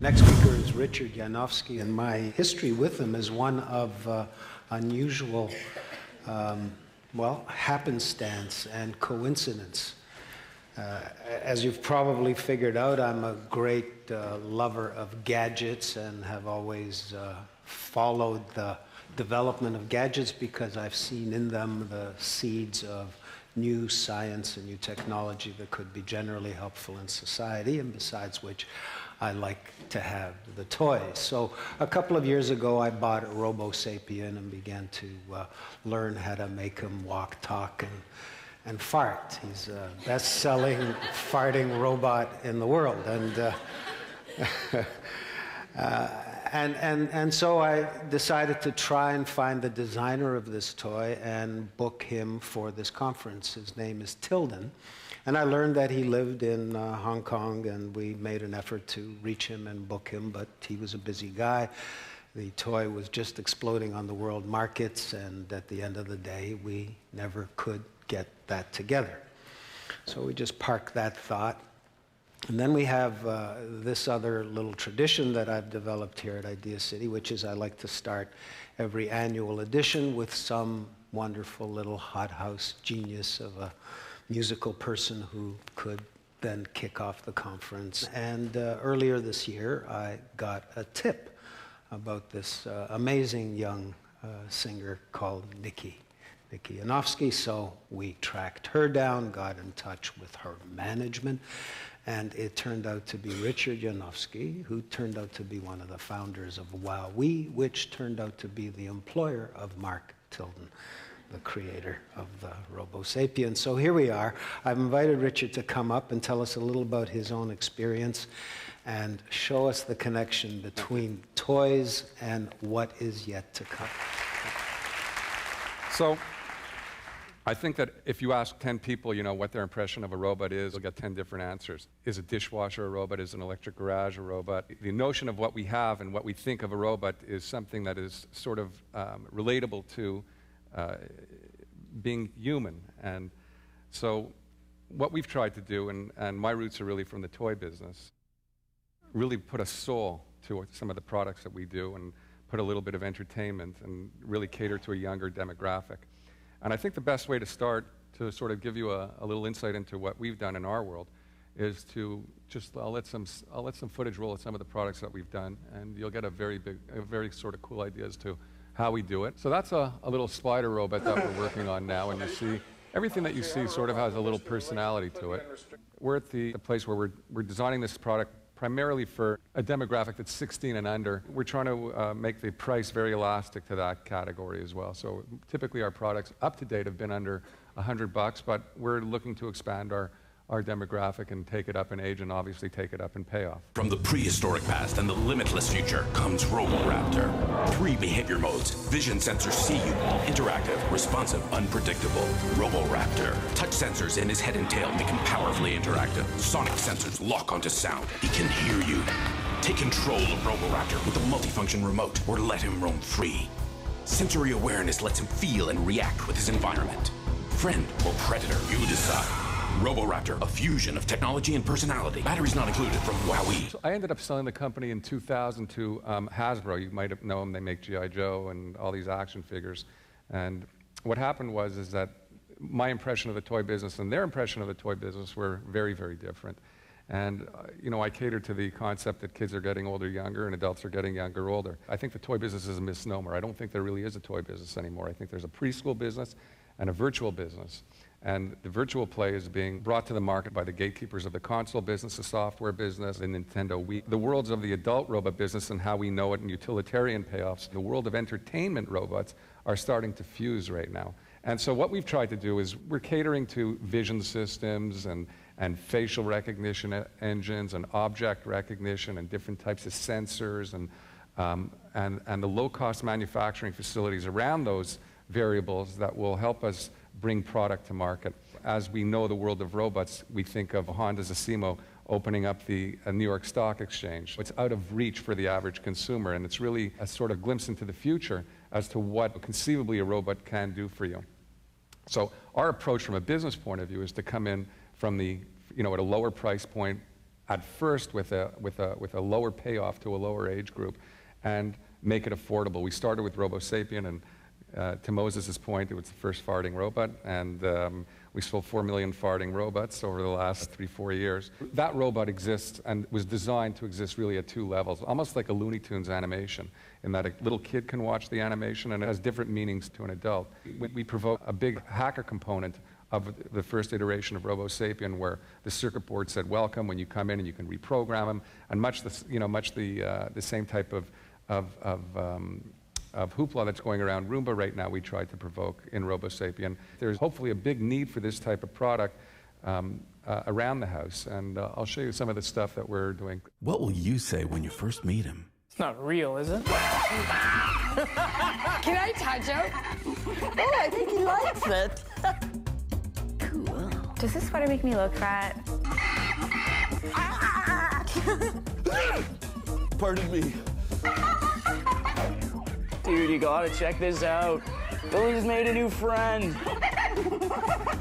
Next speaker is Richard Yanofsky, and my history with him is one of unusual, well, happenstance and coincidence. As you've probably figured out, I'm a great lover of gadgets and have always followed the development of gadgets because I've seen in them the seeds of new science and new technology that could be generally helpful in society, and besides which I like to have the toys. So a couple of years ago I bought a Robosapien and began to learn how to make him walk, talk, and fart. He's the best-selling farting robot in the world. And so I decided to try and find the designer of this toy and book him for this conference. His name is Tilden. And I learned that he lived in Hong Kong, and we made an effort to reach him and book him, but he was a busy guy. The toy was just exploding on the world markets, and at the end of the day, we never could get that together. So we just parked that thought. And then we have this other little tradition that I've developed here at ideacity, which is I like to start every annual edition with some wonderful little hothouse genius of a musical person who could then kick off the conference. And earlier this year, I got a tip about this amazing young singer called Nikki Yanofsky. So we tracked her down, got in touch with her management, and it turned out to be Richard Yanofsky, who turned out to be one of the founders of WowWee, which turned out to be the employer of Mark Tilden, the creator of the Robosapien. So here we are. I've invited Richard to come up and tell us a little about his own experience and show us the connection between toys and what is yet to come. So, I think that if you ask 10 people, what their impression of a robot is, you'll get 10 different answers. Is a dishwasher a robot? Is an electric garage a robot? The notion of what we have and what we think of a robot is something that is sort of relatable to being human. And so what we've tried to do, and my roots are really from the toy business, really put a soul to some of the products that we do and put a little bit of entertainment and really cater to a younger demographic. And I think the best way to start to sort of give you a little insight into what we've done in our world is to just, I'll let some footage roll of some of the products that we've done, and you'll get a very sort of cool idea as to how we do it. So that's a little spider robot that we're working on now, and you see, everything that you see sort of has a little personality to it. We're at the place where we're designing this product primarily for a demographic that's 16 and under. We're trying to make the price very elastic to that category as well. So typically our products up to date have been under $100, but we're looking to expand our demographic and take it up in age and obviously take it up in payoff. From the prehistoric past and the limitless future comes Roboraptor. 3 behavior modes. Vision sensors see you. Interactive, responsive, unpredictable. Roboraptor. Touch sensors in his head and tail make him powerfully interactive. Sonic sensors lock onto sound. He can hear you. Take control of Roboraptor with a multifunction remote or let him roam free. Sensory awareness lets him feel and react with his environment. Friend or predator, you decide. Roboraptor, a fusion of technology and personality. Batteries not included from WowWee. So I ended up selling the company in 2000 to Hasbro. You might have known they make G.I. Joe and all these action figures. And what happened is that my impression of the toy business and their impression of the toy business were very, very different. And I cater to the concept that kids are getting older younger and adults are getting younger older. I think the toy business is a misnomer. I don't think there really is a toy business anymore. I think there's a preschool business and a virtual business. And the virtual play is being brought to the market by the gatekeepers of the console business, the software business, the Nintendo Wii. The worlds of the adult robot business and how we know it and utilitarian payoffs, the world of entertainment robots are starting to fuse right now. And so what we've tried to do is we're catering to vision systems and facial recognition engines and object recognition and different types of sensors and the low-cost manufacturing facilities around those variables that will help us bring product to market. As we know the world of robots, we think of Honda's Asimo opening up the New York Stock Exchange. It's out of reach for the average consumer, and it's really a sort of glimpse into the future as to what conceivably a robot can do for you. So our approach from a business point of view is to come in from at a lower price point at first with a lower payoff to a lower age group and make it affordable. We started with Robosapien, and to Moses' point, it was the first farting robot, and we sold 4 million farting robots over the last 3-4 years. That robot exists and was designed to exist really at 2 levels, almost like a Looney Tunes animation, in that a little kid can watch the animation and it has different meanings to an adult. We provoke a big hacker component of the first iteration of Robosapien, where the circuit board said, welcome, when you come in and you can reprogram them, and much the same type of hoopla that's going around Roomba right now, we tried to provoke in Robosapien. There's hopefully a big need for this type of product around the house, and I'll show you some of the stuff that we're doing. What will you say when you first meet him? It's not real, is it? Can I touch him? Oh, I think he likes it. Cool. Does this sweater make me look fat? Pardon me. Dude, you gotta check this out. Billy's made a new friend.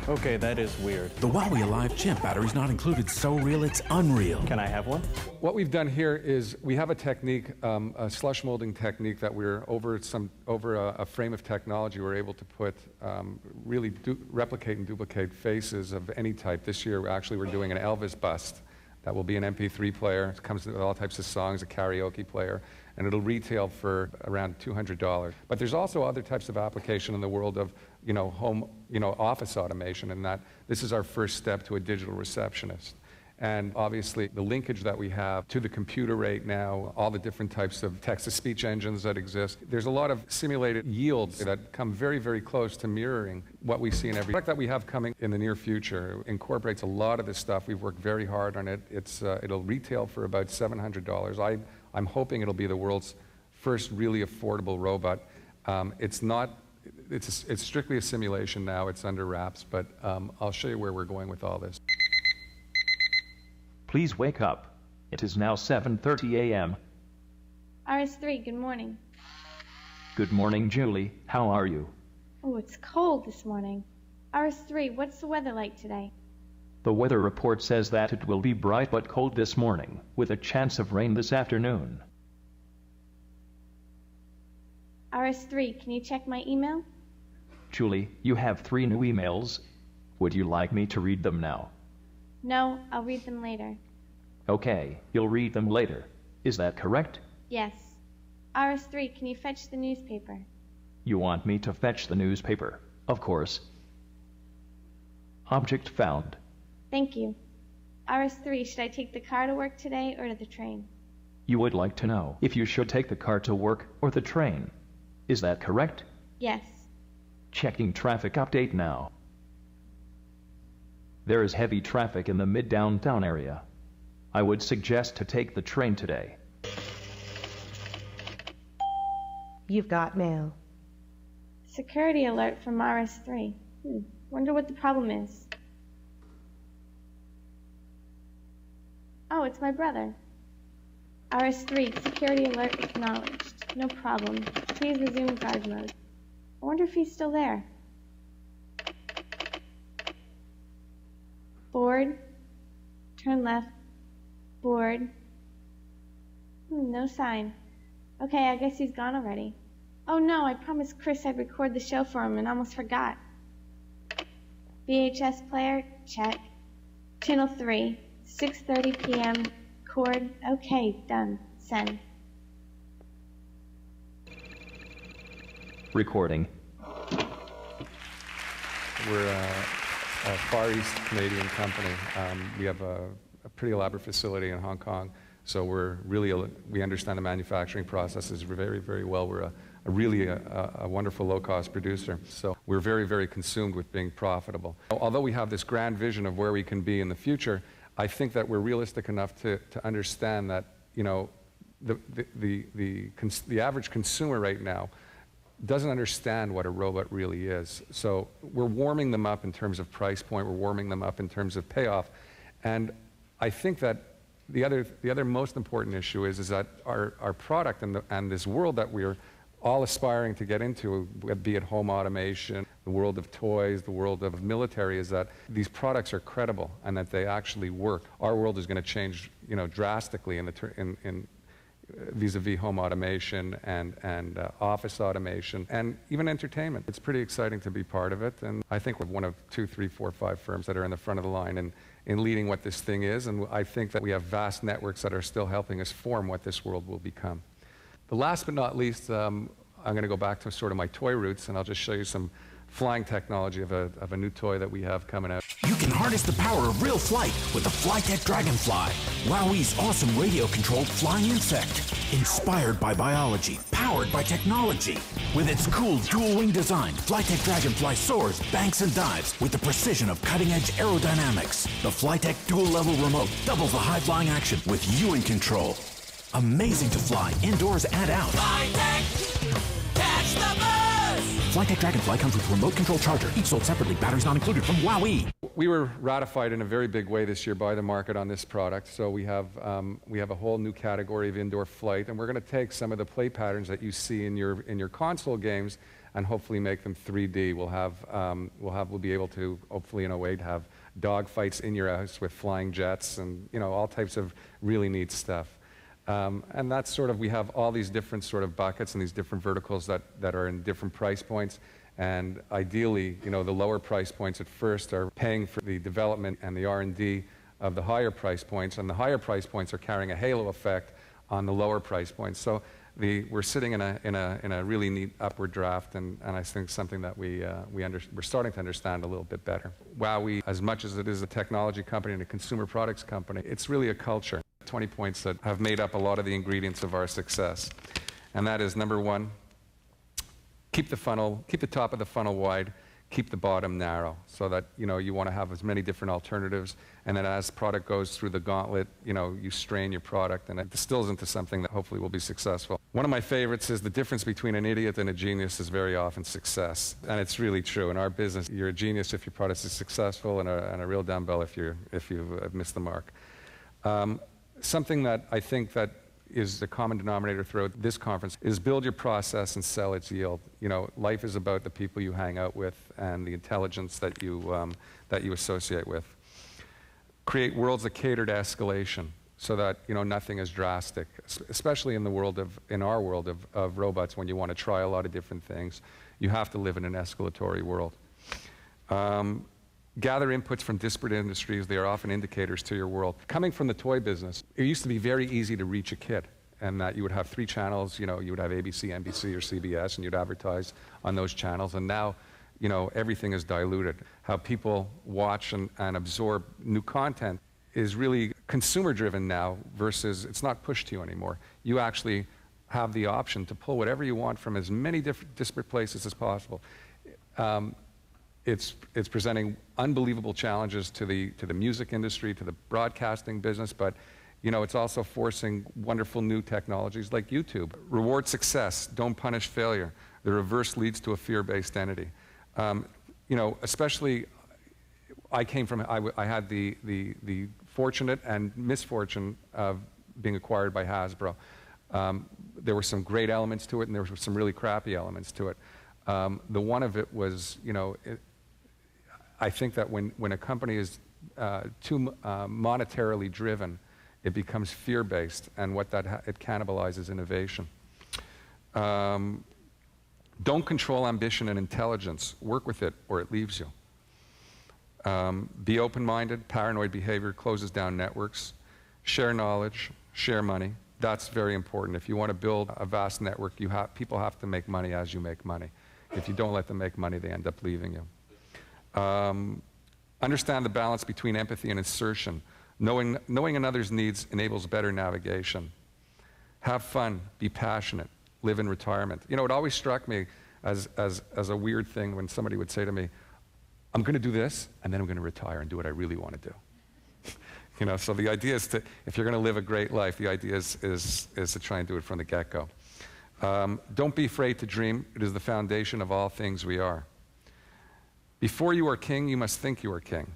Okay, that is weird. The WowWee Alive chimp battery's not included. So real, it's unreal. Can I have one? What we've done here is we have a technique, a slush molding technique that we're over a frame of technology. We're able to put really replicate and duplicate faces of any type. This year, actually, we're doing an Elvis bust. That will be an MP3 player. It comes with all types of songs, a karaoke player, and it'll retail for around $200. But there's also other types of application in the world of, home, office automation, and that this is our first step to a digital receptionist. And obviously, the linkage that we have to the computer right now, all the different types of text-to-speech engines that exist, there's a lot of simulated yields that come very, very close to mirroring what we see in every product that we have coming in the near future. It incorporates a lot of this stuff. We've worked very hard on it. It'll retail for about $700. I'm hoping it'll be the world's first really affordable robot. It's strictly a simulation now. It's under wraps, but I'll show you where we're going with all this. Please wake up. It is now 7:30 a.m. RS3, good morning. Good morning, Julie. How are you? Oh, it's cold this morning. RS3, what's the weather like today? The weather report says that it will be bright but cold this morning, with a chance of rain this afternoon. RS3, can you check my email? Julie, you have 3 new emails. Would you like me to read them now? No, I'll read them later. Okay, you'll read them later. Is that correct? Yes. RS3, can you fetch the newspaper? You want me to fetch the newspaper? Of course. Object found. Thank you. RS3, should I take the car to work today or to the train? You would like to know if you should take the car to work or the train. Is that correct? Yes. Checking traffic update now. There is heavy traffic in the mid-downtown area. I would suggest to take the train today. You've got mail. Security alert from RS3. Wonder what the problem is. Oh, it's my brother. RS3, security alert acknowledged. No problem. Please resume guard mode. I wonder if he's still there. Board. Turn left. Board. No sign. Okay, I guess he's gone already. Oh no, I promised Chris I'd record the show for him and almost forgot. VHS player, check. Channel 3, 6:30 p.m. Cord, okay, done. Send. Recording. We're a Far East Canadian company. We have a pretty elaborate facility in Hong Kong, so we understand the manufacturing processes very, very well. We're really a wonderful low-cost producer, so we're very, very consumed with being profitable. Although we have this grand vision of where we can be in the future, I think that we're realistic enough to understand that, the average consumer right now doesn't understand what a robot really is. So we're warming them up in terms of price point, we're warming them up in terms of payoff, and I think that the other most important issue is that our product and this world that we're all aspiring to get into, be it home automation, the world of toys, the world of military, is that these products are credible and that they actually work. Our world is going to change, drastically in vis-a-vis home automation and office automation and even entertainment. It's pretty exciting to be part of it, and I think we're one of 2, 3, 4, 5 firms that are in the front of the line in leading what this thing is, and I think that we have vast networks that are still helping us form what this world will become. The last but not least, I'm going to go back to sort of my toy roots, and I'll just show you some flying technology of a new toy that we have coming out. You can harness the power of real flight with the Flytek Dragonfly, WowWee's awesome radio-controlled flying insect. Inspired by biology, powered by technology. With its cool dual-wing design, Flytek Dragonfly soars, banks, and dives with the precision of cutting-edge aerodynamics. The Flytek dual-level remote doubles the high-flying action with you in control. Amazing to fly, indoors and out. Flytek! Catch the buzz! Flytek Dragonfly comes with remote control charger, each sold separately, batteries not included, from WowWee. We were ratified in a very big way this year by the market on this product, so we have a whole new category of indoor flight, and we're going to take some of the play patterns that you see in your console games and hopefully make them 3D. We'll be able to, hopefully in a way, have dog fights in your house with flying jets and all types of really neat stuff. And that's sort of, we have all these different sort of buckets and these different verticals that are in different price points. And ideally, the lower price points at first are paying for the development and the R&D of the higher price points, and the higher price points are carrying a halo effect on the lower price points. So we're sitting in a really neat upward draft, and I think something that we're starting to understand a little bit better. WowWee, as much as it is a technology company and a consumer products company, it's really a culture. 20 points that have made up a lot of the ingredients of our success. And that is, number one, keep the top of the funnel wide, keep the bottom narrow, so that you want to have as many different alternatives, and then as product goes through the gauntlet, you strain your product and it distills into something that hopefully will be successful. One of my favorites is the difference between an idiot and a genius is very often success, and it's really true. In our business, you're a genius if your product is successful, and a real dumbbell if you've missed the mark. Something that I think that is the common denominator throughout this conference is build your process and sell its yield. Life is about the people you hang out with and the intelligence that you associate with. Create worlds that cater to escalation, so that nothing is drastic, especially in our world of robots. When you want to try a lot of different things, you have to live in an escalatory world. Gather inputs from disparate industries. They are often indicators to your world. Coming from the toy business, it used to be very easy to reach a kid, and that you would have 3 channels. You would have ABC, NBC, or CBS, and you'd advertise on those channels. And now, everything is diluted. How people watch and absorb new content is really consumer-driven now, versus it's not pushed to you anymore. You actually have the option to pull whatever you want from as many different disparate places as possible. It's presenting unbelievable challenges to the music industry, to the broadcasting business, but it's also forcing wonderful new technologies like YouTube. Reward success, don't punish failure. The reverse leads to a fear-based entity. Especially, I had the fortunate and misfortune of being acquired by Hasbro. There were some great elements to it, and there were some really crappy elements to it. The one of it was, I think that when a company is too monetarily driven, it becomes fear-based, and it cannibalizes innovation. Don't control ambition and intelligence. Work with it, or it leaves you. Be open-minded. Paranoid behavior closes down networks. Share knowledge. Share money. That's very important. If you want to build a vast network, people have to make money as you make money. If you don't let them make money, they end up leaving you. Understand the balance between empathy and insertion. Knowing another's needs enables better navigation. Have fun, be passionate, live in retirement. It always struck me as a weird thing when somebody would say to me, I'm going to do this, and then I'm going to retire and do what I really want to do. So the idea is if you're going to live a great life, the idea is to try and do it from the get-go. Don't be afraid to dream. It is the foundation of all things we are. Before you are king, you must think you are king.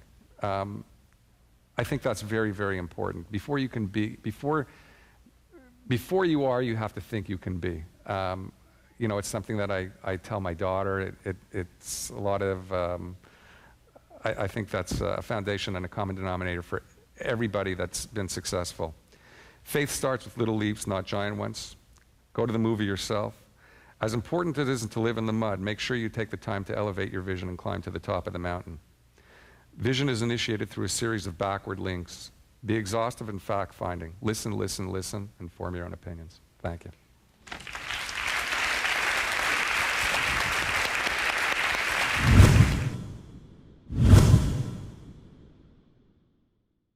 I think that's very, very important. Before you can be, before you are, you have to think you can be. you know, it's something that I tell my daughter. It's a lot of, I think that's a foundation and a common denominator for everybody that's been successful. Faith starts with little leaps, not giant ones. Go to the movie yourself. As important as it is to live in the mud, make sure you take the time to elevate your vision and climb to the top of the mountain. Vision is initiated through a series of backward links. Be exhaustive in fact-finding. Listen, listen, listen, and form your own opinions. Thank you.